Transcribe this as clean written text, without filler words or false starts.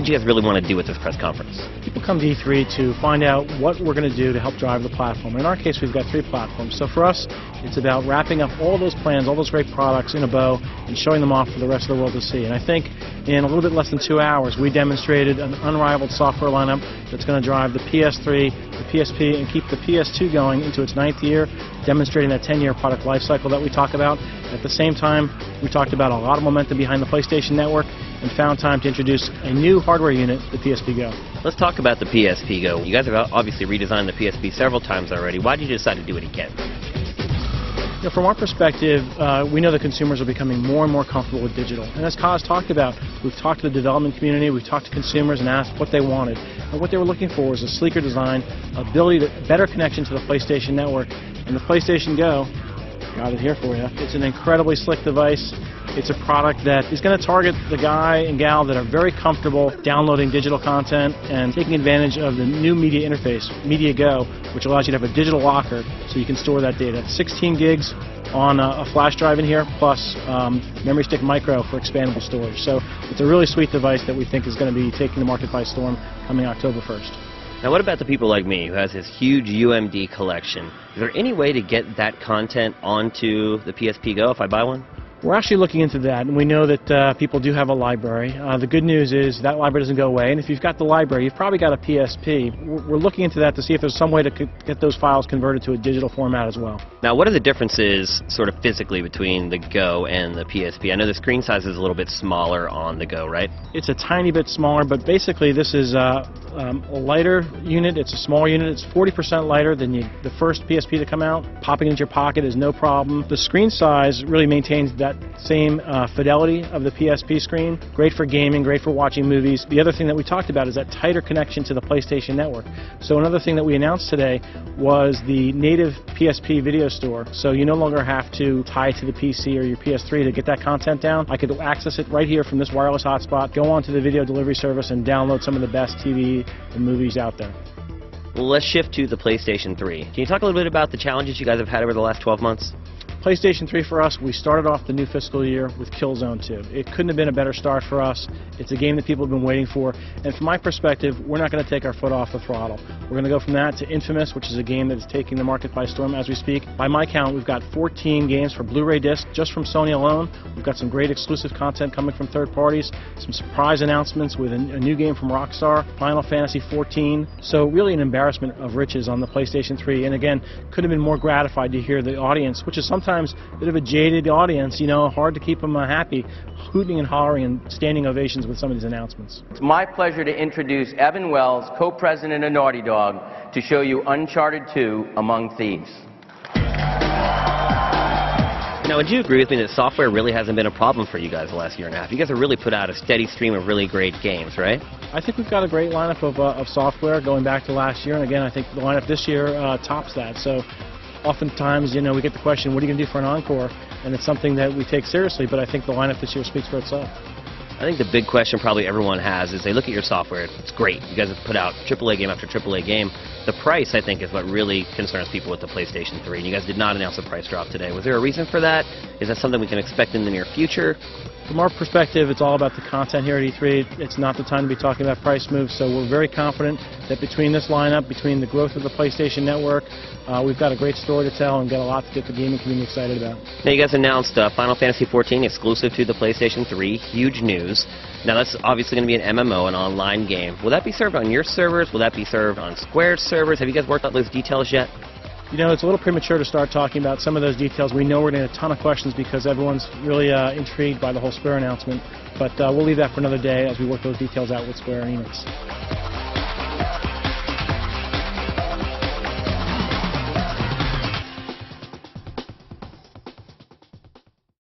did you guys really want to do with this press conference? People come to E3 to find out what we're going to do to help drive the platform. In our case, we've got 3 platforms. So for us, it's about wrapping up all those plans, all those great products in a bow and showing them off for the rest of the world to see. And I think in a little bit less than 2 hours, we demonstrated an unrivaled software lineup that's going to drive the PS3, the PSP, and keep the PS2 going into its 9th year, demonstrating that 10-year product life cycle that we talk about. At the same time, we talked about a lot of momentum behind the PlayStation Network and found time to introduce a new hardware unit, the PSP Go. Let's talk about the PSP Go. You guys have obviously redesigned the PSP several times already. Why did you decide to do it again? You know, from our perspective, we know that consumers are becoming more and more comfortable with digital. And as Kaz talked about, we've talked to the development community, we've talked to consumers and asked what they wanted. And what they were looking for was a sleeker design, ability to better connection to the PlayStation Network. And the PlayStation Go, got it here for you. It's an incredibly slick device. It's a product that is going to target the guy and gal that are very comfortable downloading digital content and taking advantage of the new media interface, Media Go, which allows you to have a digital locker so you can store that data. 16 gigs on a flash drive in here, plus memory stick micro for expandable storage. So it's a really sweet device that we think is going to be taking the market by storm coming October 1st. Now, what about the people like me who has this huge UMD collection? Is there any way to get that content onto the PSP Go if I buy one? We're actually looking into that, and we know that people do have a library. The good news is that library doesn't go away, and if you've got the library, you've probably got a PSP. We're looking into that to see if there's some way to get those files converted to a digital format as well. Now, what are the differences sort of physically between the Go and the PSP? I know the screen size is a little bit smaller on the Go, right? It's a tiny bit smaller, but basically this is a lighter unit. It's a smaller unit. It's 40% lighter than the first PSP to come out. Popping into your pocket is no problem. The screen size really maintains that same fidelity of the PSP screen. Great for gaming, great for watching movies. The other thing that we talked about is that tighter connection to the PlayStation Network. So another thing that we announced today was the native PSP video store. So you no longer have to tie to the PC or your PS3 to get that content down. I could access it right here from this wireless hotspot, go onto the video delivery service, and download some of the best TV and movies out there. Well, let's shift to the PlayStation 3. Can you talk a little bit about the challenges you guys have had over the last 12 months? PlayStation 3 for us, we started off the new fiscal year with Killzone 2. It couldn't have been a better start for us. It's a game that people have been waiting for, and from my perspective, we're not going to take our foot off the throttle. We're going to go from that to Infamous, which is a game that is taking the market by storm as we speak. By my count, we've got 14 games for Blu-ray disc just from Sony alone. We've got some great exclusive content coming from third parties, some surprise announcements with a new game from Rockstar, Final Fantasy XIV. So really an embarrassment of riches on the PlayStation 3, and again, could have been more gratified to hear the audience, which is sometimes a bit of a jaded audience, you know, hard to keep them happy, hooting and hollering and standing ovations with some of these announcements. It's my pleasure to introduce Evan Wells, co-president of Naughty Dog, to show you Uncharted 2: Among Thieves. Now, would you agree with me that software really hasn't been a problem for you guys the last year and a half? You guys have really put out a steady stream of really great games, right? I think we've got a great lineup of software going back to last year, and again, I think the lineup this year tops that. So oftentimes, you know, we get the question, what are you going to do for an encore? And it's something that we take seriously, but I think the lineup this year speaks for itself. I think the big question probably everyone has is they look at your software. It's great. You guys have put out AAA game after AAA game. The price, I think, is what really concerns people with the PlayStation 3. And you guys did not announce a price drop today. Was there a reason for that? Is that something we can expect in the near future? From our perspective, it's all about the content here at E3. It's not the time to be talking about price moves, so we're very confident that between this lineup, between the growth of the PlayStation Network, we've got a great story to tell and got a lot to get the gaming community excited about. Now, you guys announced Final Fantasy XIV exclusive to the PlayStation 3. Huge news. Now, that's obviously going to be an MMO, an online game. Will that be served on your servers? Will that be served on Square's servers? Have you guys worked out those details yet? You know, it's a little premature to start talking about some of those details. We know we're going to get a ton of questions because everyone's really intrigued by the whole Square announcement. But we'll leave that for another day as we work those details out with Square and Enix.